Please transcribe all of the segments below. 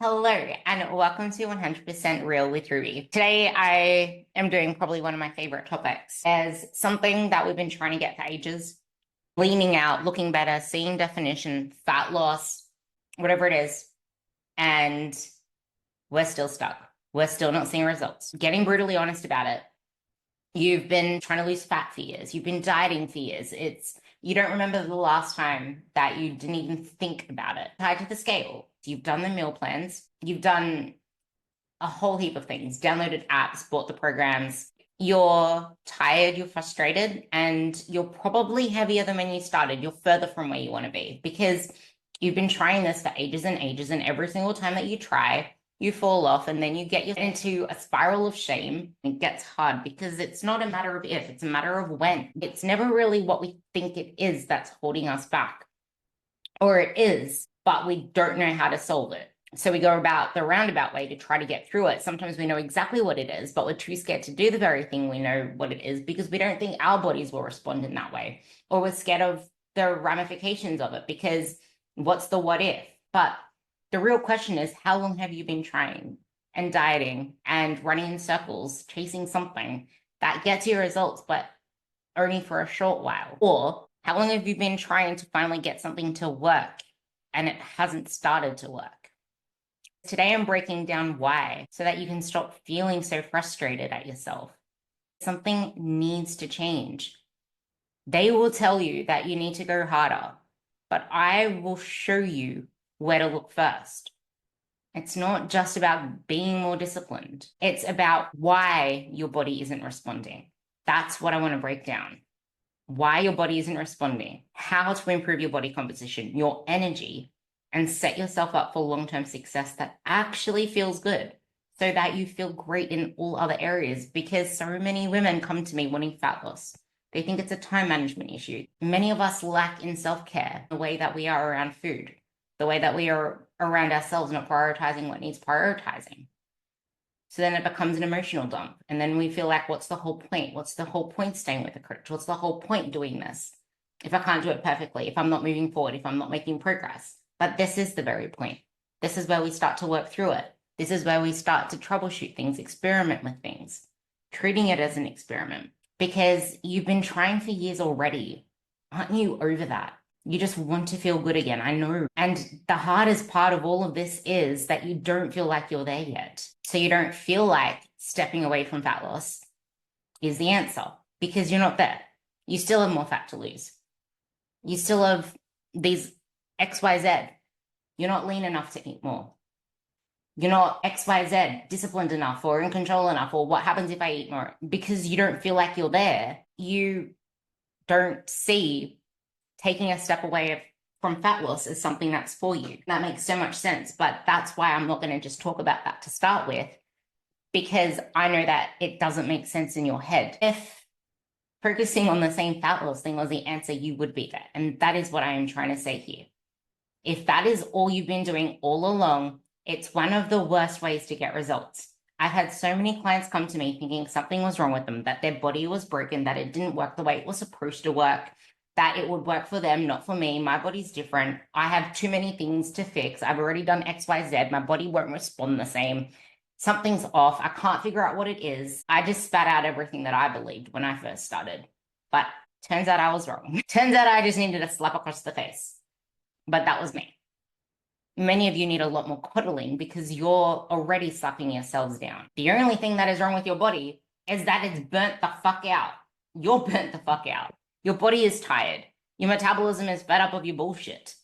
Hello, and welcome to 100% Real with Ruby. Today, I am doing probably one of my favorite topics as something that we've been trying to get for ages, leaning out, looking better, seeing definition, fat loss, whatever it is. And we're still stuck. We're still not seeing results. Getting brutally honest about it. You've been trying to lose fat for years. You've been dieting for years. You don't remember the last time that you didn't even think about it. Tied to the scale. You've done the meal plans. You've done a whole heap of things, downloaded apps, bought the programs. You're tired, you're frustrated, and you're probably heavier than when you started. You're further from where you want to be because you've been trying this for ages and ages, and every single time that you try, you fall off, and then you get into a spiral of shame. It gets hard because it's not a matter of if, it's a matter of when. It's never really what we think it is that's holding us back. Or it is, but we don't know how to solve it. So we go about the roundabout way to try to get through it. Sometimes we know exactly what it is, but we're too scared to do the very thing we know what it is because we don't think our bodies will respond in that way. Or we're scared of the ramifications of it because what's the what if? But the real question is, how long have you been trying and dieting and running in circles, chasing something that gets you results, but only for a short while? Or how long have you been trying to finally get something to work and it hasn't started to work? Today, I'm breaking down why so that you can stop feeling so frustrated at yourself. Something needs to change. They will tell you that you need to go harder, but I will show you where to look first. It's not just about being more disciplined. It's about why your body isn't responding. That's what I want to break down. Why your body isn't responding, how to improve your body composition, your energy, and set yourself up for long-term success that actually feels good so that you feel great in all other areas. Because so many women come to me wanting fat loss. They think it's a time management issue. Many of us lack in self-care, the way that we are around food, the way that we are around ourselves, not prioritizing what needs prioritizing. So then it becomes an emotional dump. And then we feel like, what's the whole point? What's the whole point staying with a coach? What's the whole point doing this? If I can't do it perfectly, if I'm not moving forward, if I'm not making progress. But this is the very point. This is where we start to work through it. This is where we start to troubleshoot things, experiment with things, treating it as an experiment. Because you've been trying for years already. Aren't you over that? You just want to feel good again. I know. And the hardest part of all of this is that you don't feel like you're there yet. So you don't feel like stepping away from fat loss is the answer because you're not there. You still have more fat to lose. You still have these XYZ. You're not lean enough to eat more. You're not XYZ disciplined enough or in control enough, or what happens if I eat more? Because you don't feel like you're there. You don't see taking a step away from fat loss as something that's for you. That makes so much sense, but that's why I'm not going to just talk about that to start with, because I know that it doesn't make sense in your head. If focusing on the same fat loss thing was the answer, you would be there. And that is what I am trying to say here. If that is all you've been doing all along, it's one of the worst ways to get results. I've had so many clients come to me thinking something was wrong with them, that their body was broken, that it didn't work the way it was supposed to work, that it would work for them, not for me. My body's different. I have too many things to fix. I've already done X, Y, Z. My body won't respond the same. Something's off. I can't figure out what it is. I just spat out everything that I believed when I first started. But turns out I was wrong. Turns out I just needed a slap across the face. But that was me. Many of you need a lot more coddling because you're already slapping yourselves down. The only thing that is wrong with your body is that it's burnt the fuck out. You're burnt the fuck out. Your body is tired. Your metabolism is fed up of your bullshit.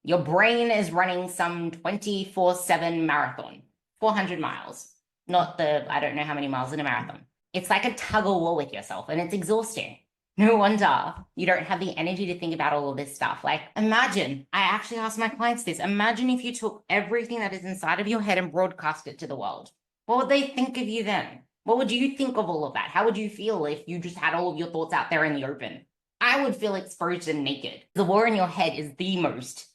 Your brain is running some 24/7 marathon, 400 miles. Not the, I don't know how many miles in a marathon. It's like a tug of war with yourself and it's exhausting. No wonder you don't have the energy to think about all of this stuff. Like, imagine, I actually ask my clients this, imagine if you took everything that is inside of your head and broadcast it to the world. What would they think of you then? What would you think of all of that? How would you feel if you just had all of your thoughts out there in the open? I would feel exposed and naked. The war in your head is the most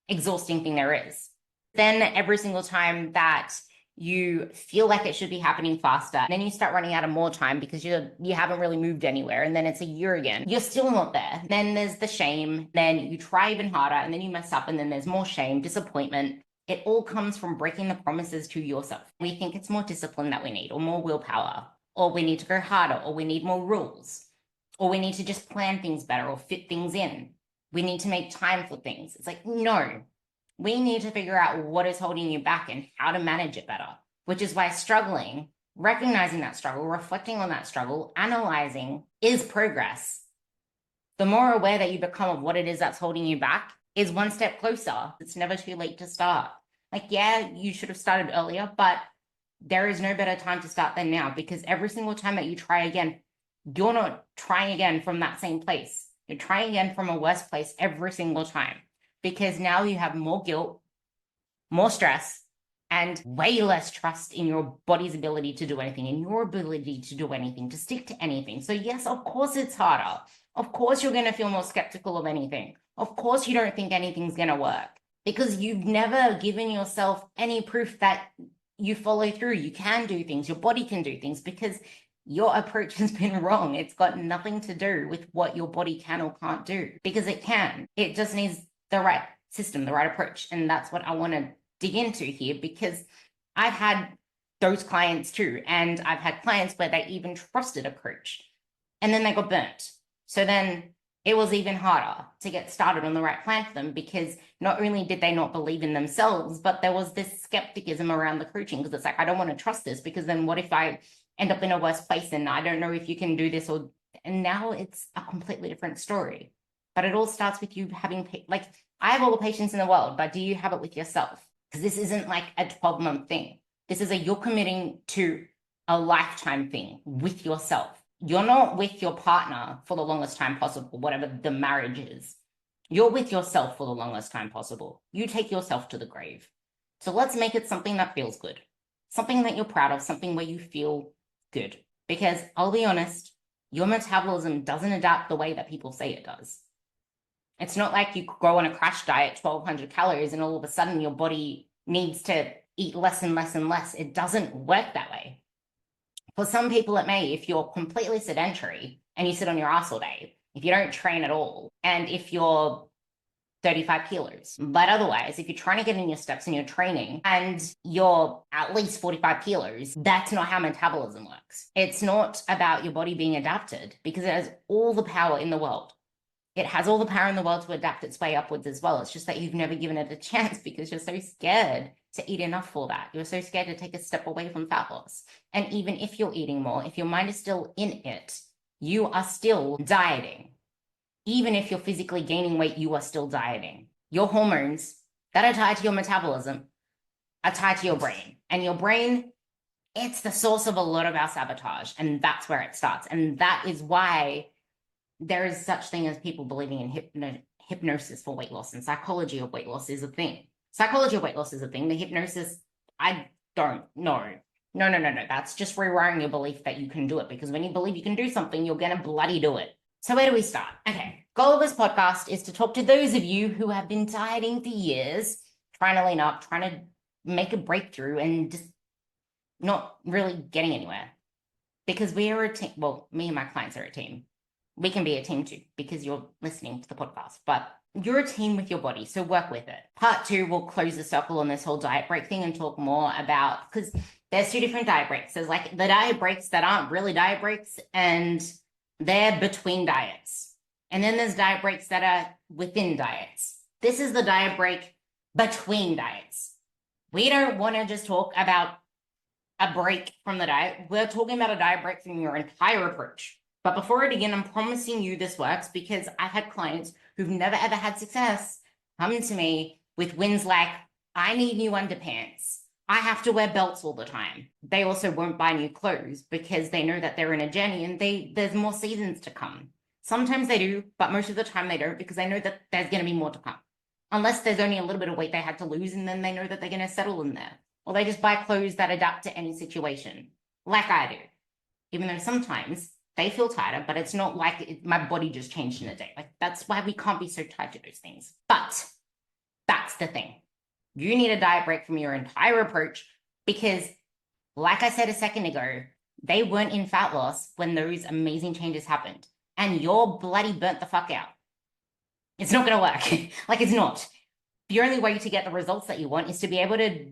exhausting thing there is. Then every single time that you feel like it should be happening faster, and then you start running out of more time because you haven't really moved anywhere, and then it's a year again, you're still not there. Then there's the shame, then you try even harder, and then you mess up, and then there's more shame, disappointment, It all comes from breaking the promises to yourself. We think it's more discipline that we need, or more willpower, or we need to go harder, or we need more rules, or we need to just plan things better or fit things in. We need to make time for things. It's like, no, we need to figure out what is holding you back and how to manage it better, which is why struggling, recognizing that struggle, reflecting on that struggle, analyzing is progress. The more aware that you become of what it is that's holding you back is one step closer. It's never too late to start. Like, yeah, you should have started earlier, but there is no better time to start than now, because every single time that you try again, you're not trying again from that same place. You're trying again from a worse place every single time, because now you have more guilt, more stress, and way less trust in your body's ability to do anything, in your ability to do anything, to stick to anything. So yes, of course it's harder. Of course you're going to feel more skeptical of anything. Of course you don't think anything's going to work, because you've never given yourself any proof that you follow through. You can do things. Your body can do things, because your approach has been wrong. It's got nothing to do with what your body can or can't do, because it can. It just needs the right system, the right approach. And that's what I want to dig into here, because I've had those clients too. And I've had clients where they even trusted a coach and then they got burnt. So then it was even harder to get started on the right plan for them, because not only did they not believe in themselves, but there was this skepticism around the coaching, because it's like, I don't want to trust this, because then what if I end up in a worse place and I don't know if you can do this, or, and now it's a completely different story. But it all starts with you having, like, I have all the patience in the world, but do you have it with yourself? Because this isn't like a 12-month thing. This is you're committing to a lifetime thing with yourself. You're not with your partner for the longest time possible, whatever the marriage is. You're with yourself for the longest time possible. You take yourself to the grave. So let's make it something that feels good, something that you're proud of, something where you feel good. Because I'll be honest, your metabolism doesn't adapt the way that people say it does. It's not like you go on a crash diet, 1,200 calories, and all of a sudden your body needs to eat less and less and less. It doesn't work that way. For some people, it may, if you're completely sedentary and you sit on your ass all day, if you don't train at all, and if you're 35 kilos. But otherwise, if you're trying to get in your steps and you're training and you're at least 45 kilos, that's not how metabolism works. It's not about your body being adapted, because it has all the power in the world. It has all the power in the world to adapt its way upwards as well. It's just that you've never given it a chance, because you're so scared to eat enough for that. You're so scared to take a step away from fat loss. And even if you're eating more, if your mind is still in it, you are still dieting. Even if you're physically gaining weight, you are still dieting. Your hormones that are tied to your metabolism are tied to your brain. And your brain, it's the source of a lot of our sabotage. And that's where it starts. And that is why there is such thing as people believing in hypnosis for weight loss, and psychology of weight loss is a thing. Psychology of weight loss is a thing. The hypnosis, I don't know. No. That's just rewiring your belief that you can do it, because when you believe you can do something, you're going to bloody do it. So where do we start? Okay. Goal of this podcast is to talk to those of you who have been dieting for years, trying to lean up, trying to make a breakthrough, and just not really getting anywhere. Because we are a team. Well, me and my clients are a team. We can be a team too, because you're listening to the podcast, but you're a team with your body, so work with it. Part 2, we'll close the circle on this whole diet break thing and talk more about, because there's 2 different diet breaks. There's like the diet breaks that aren't really diet breaks, and they're between diets. And then there's diet breaks that are within diets. This is the diet break between diets. We don't want to just talk about a break from the diet. We're talking about a diet break from your entire approach. But before I begin, I'm promising you this works, because I've had clients who've never ever had success come to me with wins like, I need new underpants. I have to wear belts all the time. They also won't buy new clothes, because they know that they're in a journey and there's more seasons to come. Sometimes they do, but most of the time they don't, because they know that there's going to be more to come. Unless there's only a little bit of weight they had to lose, and then they know that they're going to settle in there. Or they just buy clothes that adapt to any situation, like I do. Even though sometimes they feel tighter, but it's not like my body just changed in a day. Like, that's why we can't be so tied to those things. But that's the thing. You need a diet break from your entire approach, because like I said a second ago, they weren't in fat loss when those amazing changes happened, and you're bloody burnt the fuck out. It's not going to work. Like, it's not, the only way to get the results that you want is to be able to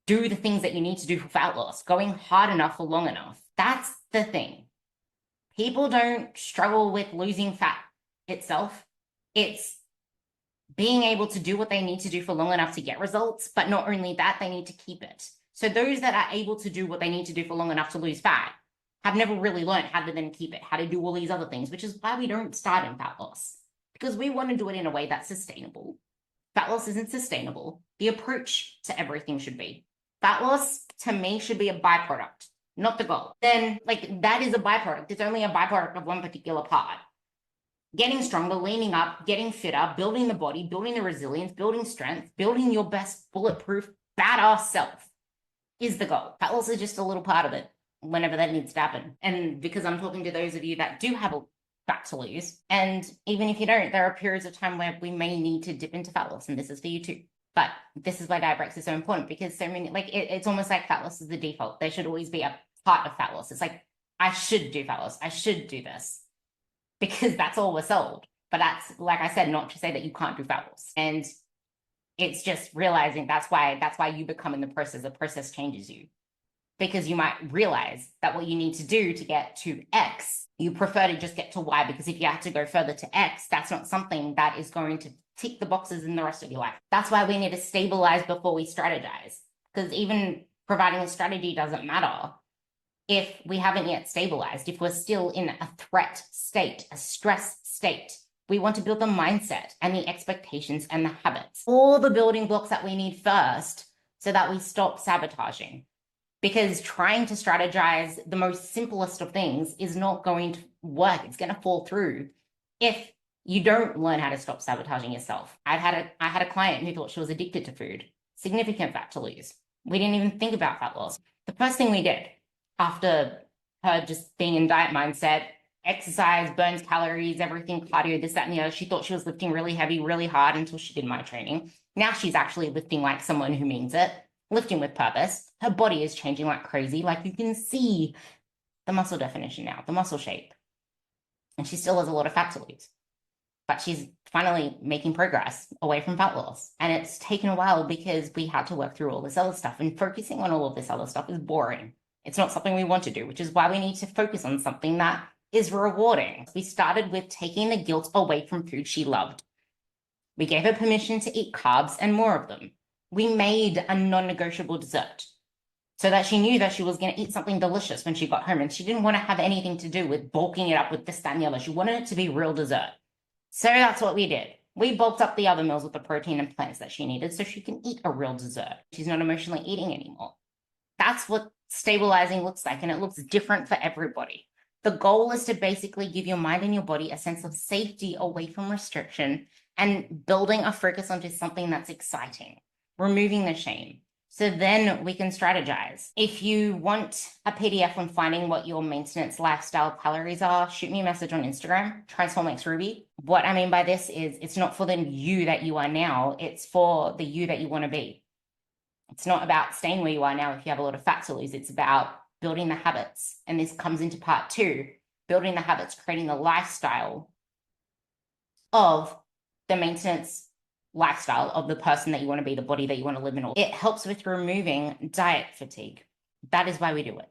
do the things that you need to do for fat loss, going hard enough for long enough. That's the thing. People don't struggle with losing fat itself. It's being able to do what they need to do for long enough to get results, but not only that, they need to keep it. So those that are able to do what they need to do for long enough to lose fat have never really learned how to then keep it, how to do all these other things, which is why we don't start in fat loss, because we want to do it in a way that's sustainable. Fat loss isn't sustainable. The approach to everything should be. Fat loss, to me, should be a byproduct, not the goal. Then, like, that is a byproduct. It's only a byproduct of one particular part. Getting stronger, leaning up, getting fitter, building the body, building the resilience, building strength, building your best bulletproof, badass self is the goal. Fat loss is just a little part of it whenever that needs to happen. And because I'm talking to those of you that do have a fat to lose, and even if you don't, there are periods of time where we may need to dip into fat loss, and this is for you too. But this is why diet breaks is so important, because so many, like, it's almost like fat loss is the default. There should always be a part of fat loss. It's like, I should do fat loss. I should do this, because that's all we're sold. But that's, like I said, not to say that you can't do fat loss. And it's just realizing that's why you become in the process changes you, because you might realize that what you need to do to get to X, you prefer to just get to Y, because if you have to go further to X, that's not something that is going to tick the boxes in the rest of your life. That's why we need to stabilize before we strategize, because even providing a strategy doesn't matter if we haven't yet stabilized, if we're still in a threat state, a stress state. We want to build the mindset and the expectations and the habits, all the building blocks that we need first, so that we stop sabotaging. Because trying to strategize the most simplest of things is not going to work. It's going to fall through if you don't learn how to stop sabotaging yourself. I had a client who thought she was addicted to food, significant fat to lose. We didn't even think about fat loss. The first thing we did after her just being in diet mindset, exercise, burns calories, everything, cardio, this, that, and the other, she thought she was lifting really heavy, really hard until she did my training. Now she's actually lifting like someone who means it, lifting with purpose. Her body is changing like crazy. Like, you can see the muscle definition now, the muscle shape. And she still has a lot of fat to lose, but she's finally making progress away from fat loss. And it's taken a while because we had to work through all this other stuff, and focusing on all of this other stuff is boring. It's not something we want to do, which is why we need to focus on something that is rewarding. We started with taking the guilt away from food she loved. We gave her permission to eat carbs and more of them. We made a non-negotiable dessert so that she knew that she was going to eat something delicious when she got home, and she didn't want to have anything to do with bulking it up with this, that, and the other. She wanted it to be real dessert. So that's what we did. We bulked up the other meals with the protein and plants that she needed so she can eat a real dessert. She's not emotionally eating anymore. That's what stabilizing looks like, and it looks different for everybody. The goal is to basically give your mind and your body a sense of safety away from restriction and building a focus onto something that's exciting, removing the shame. So then we can strategize. If you want a PDF on finding what your maintenance lifestyle calories are, shoot me a message on Instagram, TransformXRuby. What I mean by this is, it's not for the you that you are now, it's for the you that you want to be. It's not about staying where you are now if you have a lot of fat to lose. It's about building the habits. And this comes into part 2, building the habits, creating the lifestyle of the maintenance lifestyle of the person that you want to be, the body that you want to live in. It helps with removing diet fatigue. That is why we do it.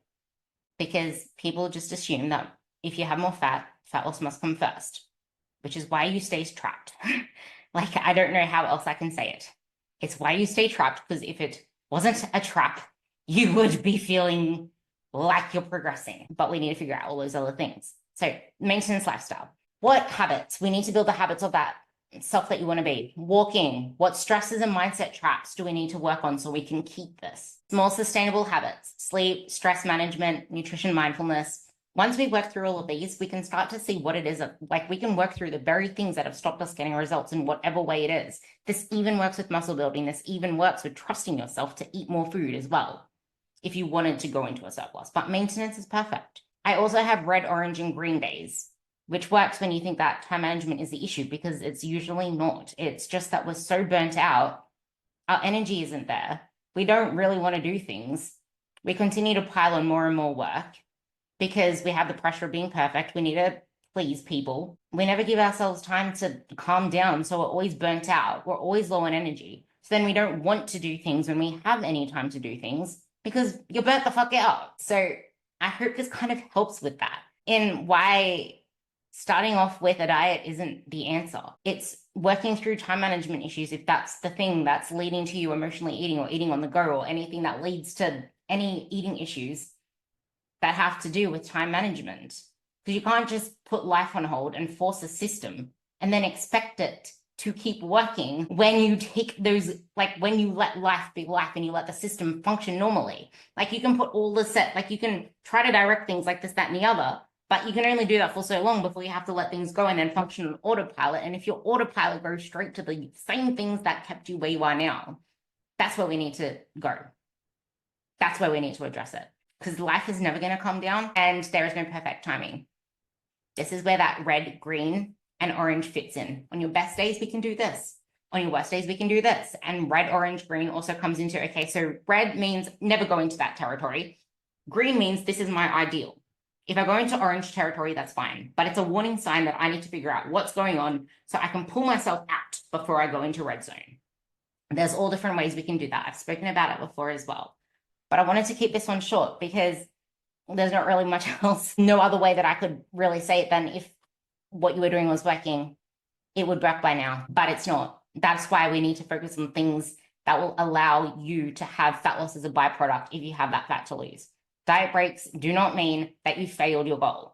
Because people just assume that if you have more fat, fat loss must come first, which is why you stay trapped. Like, I don't know how else I can say it. It's why you stay trapped, because if it wasn't a trap, you would be feeling like you're progressing. But we need to figure out all those other things. So maintenance lifestyle. What habits? We need to build the habits of that self that you want to be. Walking. What stresses and mindset traps do we need to work on so we can keep this? More sustainable habits. Sleep, stress management, nutrition, mindfulness. Once we work through all of these, we can start to see what it is. Like, we can work through the very things that have stopped us getting results in whatever way it is. This even works with muscle building. This even works with trusting yourself to eat more food as well, if you wanted to go into a surplus. But maintenance is perfect. I also have red, orange, and green days, which works when you think that time management is the issue, because it's usually not. It's just that we're so burnt out. Our energy isn't there. We don't really want to do things. We continue to pile on more and more work because we have the pressure of being perfect. We need to please people. We never give ourselves time to calm down. So we're always burnt out. We're always low on energy. So then we don't want to do things when we have any time to do things because you're burnt the fuck out. So I hope this kind of helps with that in why starting off with a diet isn't the answer. It's working through time management issues if that's the thing that's leading to you emotionally eating or eating on the go or anything that leads to any eating issues that have to do with time management. Because you can't just put life on hold and force a system and then expect it to keep working when you take those, like when you let life be life and you let the system function normally. Like you can put all the set, like you can try to direct things like this, that, and the other, but you can only do that for so long before you have to let things go and then function on autopilot. And if your autopilot goes straight to the same things that kept you where you are now, that's where we need to go. That's where we need to address it. Because life is never going to calm down and there is no perfect timing. This is where that red, green, and orange fits in. On your best days, we can do this. On your worst days, we can do this. And red, orange, green also comes into, okay, so red means never go into that territory. Green means this is my ideal. If I go into orange territory, that's fine. But it's a warning sign that I need to figure out what's going on so I can pull myself out before I go into red zone. There's all different ways we can do that. I've spoken about it before as well. But I wanted to keep this one short because there's not really much else, no other way that I could really say it than if what you were doing was working, it would work by now, but it's not. That's why we need to focus on things that will allow you to have fat loss as a byproduct if you have that fat to lose. Diet breaks do not mean that you failed your goal.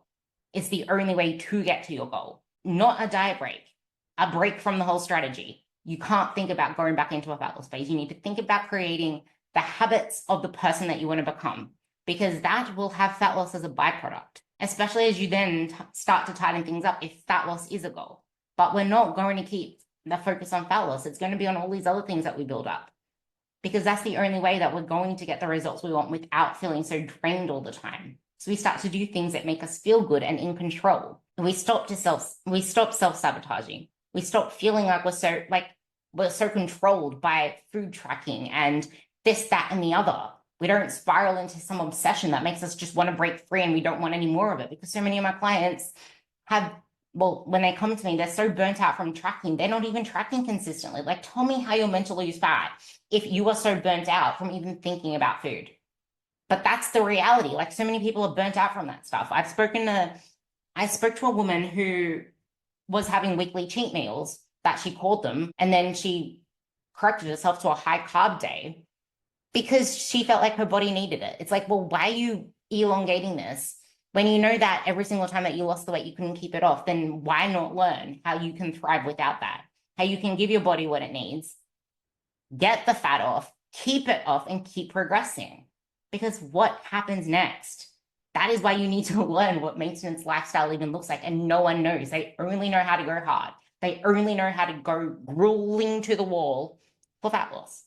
It's the only way to get to your goal, not a diet break, a break from the whole strategy. You can't think about going back into a fat loss phase. You need to think about creating the habits of the person that you want to become, because that will have fat loss as a byproduct, especially as you then start to tighten things up if fat loss is a goal. But we're not going to keep the focus on fat loss. It's going to be on all these other things that we build up, because that's the only way that we're going to get the results we want without feeling so drained all the time. So we start to do things that make us feel good and in control. And we stop self-sabotaging. We stop feeling like we're so controlled by food tracking and this, that, and the other. We don't spiral into some obsession that makes us just want to break free and we don't want any more of it, because so many of my clients have, well, when they come to me, they're so burnt out from tracking, they're not even tracking consistently. Like, tell me how you're meant to lose fat if you are so burnt out from even thinking about food. But that's the reality. Like, so many people are burnt out from that stuff. I spoke to a woman who was having weekly cheat meals that she called them, and then she corrected herself to a high carb day because she felt like her body needed it. It's like, well, why are you elongating this when you know that every single time that you lost the weight, you couldn't keep it off? Then why not learn how you can thrive without that? How you can give your body what it needs, get the fat off, keep it off, and keep progressing. Because what happens next? That is why you need to learn what maintenance lifestyle even looks like. And no one knows. They only know how to go hard. They only know how to go grueling to the wall for fat loss.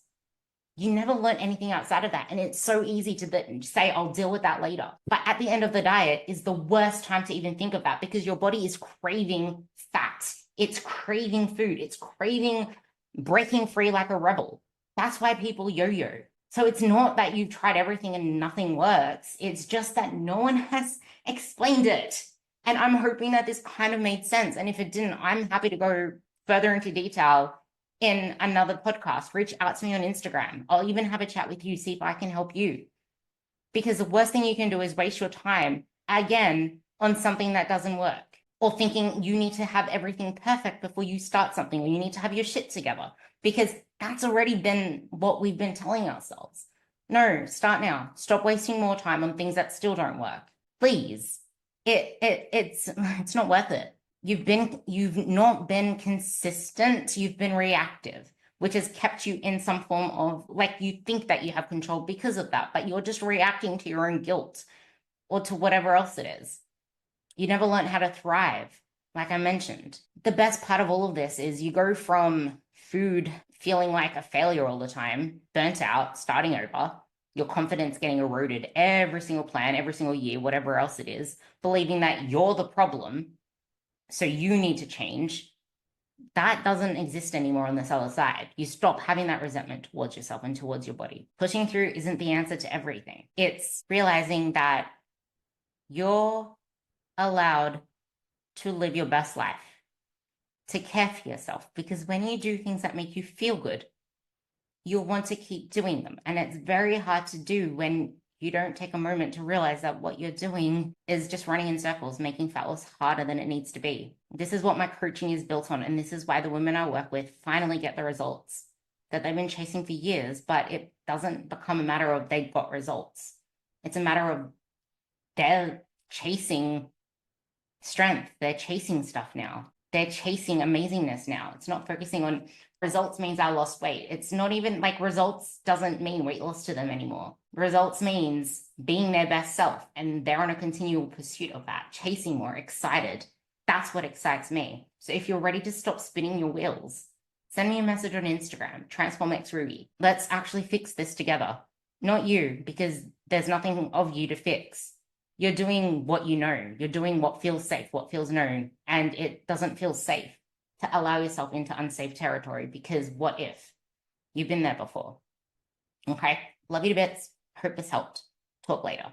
You never learn anything outside of that. And it's so easy to say, I'll deal with that later. But at the end of the diet is the worst time to even think of that, because your body is craving fat. It's craving food. It's craving breaking free like a rebel. That's why people yo-yo. So it's not that you've tried everything and nothing works. It's just that no one has explained it. And I'm hoping that this kind of made sense. And if it didn't, I'm happy to go further into detail in another podcast. Reach out to me on Instagram. I'll even have a chat with you, see if I can help you. Because the worst thing you can do is waste your time again on something that doesn't work, or thinking you need to have everything perfect before you start something, or you need to have your shit together, because that's already been what we've been telling ourselves. No, start now. Stop wasting more time on things that still don't work. Please. It's not worth it. You've not been consistent. You've been reactive, which has kept you in some form of, like, you think that you have control because of that, but you're just reacting to your own guilt or to whatever else it is. You never learned how to thrive. Like I mentioned, the best part of all of this is you go from food feeling like a failure all the time, burnt out, starting over, your confidence getting eroded every single plan, every single year, whatever else it is, believing that you're the problem, so you need to change. That doesn't exist anymore on this other side. You stop having that resentment towards yourself and towards your body. Pushing through isn't the answer to everything. It's realizing that you're allowed to live your best life, to care for yourself, because when you do things that make you feel good, you'll want to keep doing them. And it's very hard to do when you don't take a moment to realize that what you're doing is just running in circles, making fat loss harder than it needs to be. This is what my coaching is built on. And this is why the women I work with finally get the results that they've been chasing for years, but it doesn't become a matter of they got results. It's a matter of they're chasing strength. They're chasing stuff now. They're chasing amazingness now. It's not focusing on results means I lost weight. It's not even like results doesn't mean weight loss to them anymore. Results means being their best self, and they're on a continual pursuit of that, chasing more, excited. That's what excites me. So if you're ready to stop spinning your wheels, send me a message on Instagram, TransformXRuby. Let's actually fix this together. Not you, because there's nothing of you to fix. You're doing what you know. You're doing what feels safe, what feels known, and it doesn't feel safe to allow yourself into unsafe territory, because what if? You've been there before. Okay? Love you to bits. Hope this helped. Talk later.